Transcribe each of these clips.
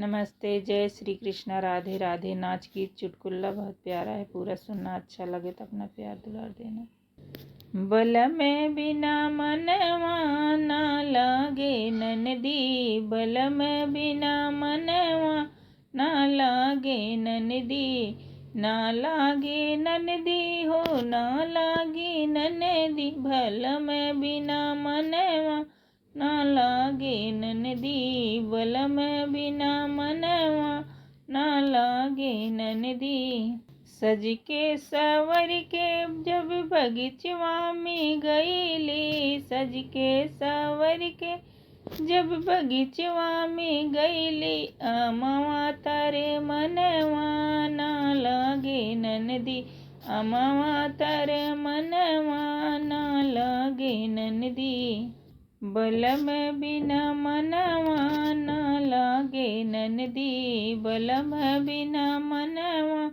नमस्ते, जय श्री कृष्णा, राधे राधे। नाच गीत चुटकुल्ला बहुत प्यारा है, पूरा सुनना। अच्छा लगे तो अपना प्यार दुलार देना। बल में बिना मनवा ना लागे ननदी, बल में बिना मनवा ना लागे ननदी, ना लागे ननदी हो ना लागे ननदी, भल में बिना मनवा ना लागे ननदी, बल में बिना मनवा ना लागे ननदी। सज के सवर के जब बगीचवा में गईली, सज के सवर के जब बगीचवा में गईली, अमवा तारे मनवा ना लागे ननदी, अमवा तारे मनवा ना लागे ननदी, बल में बिना मनवा ना लागे ननदी, बल में बिना मनवा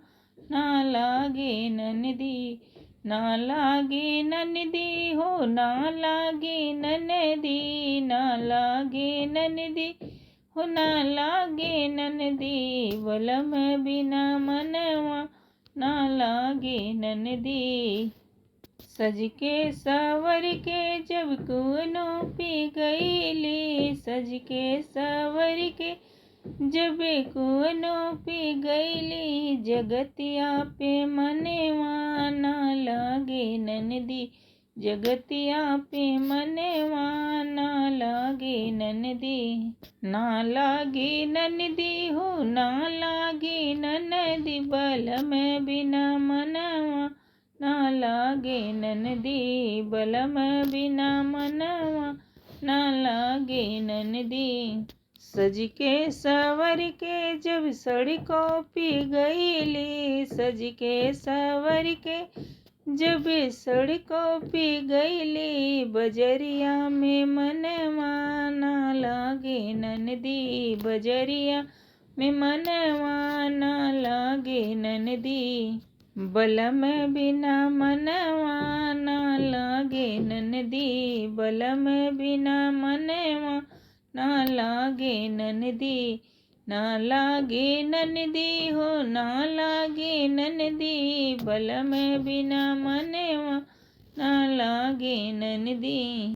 ना लागे ननदी, ना लागे ननदी हो ना लागे ननदी, ना लागे ननदी हो ना लागे ननदी, बल में बिना मनवा ना लागे ननदी। सज के सवर के जब कुनो पी गईली, सज के सवर के जब कुनो पी गईली, जगतिया पे मनवा ना लागे ननदी, जगतिया पे मनवा ना लागे ननदी, ना लागे ननदी हो ना लागे ननदी, बल में बिना मनवा ना लागे ननदी, बल में बिना मनवा ना लागे ननदी। सज के सवर के जब सड़कों पे गईली, सज के सवर के जब सड़कों पे गईली, बजरिया में मनवा ना लागे ननदी, बजरिया में मनवा ना लागे ननदी, बल में बिना मनवा ना लागे ननदी, बल में बिना मनवा ना लागे ननदी, ना लागे ननदी हो ना लागे ननदी, बल में बिना मनवा ना लागे ननदी।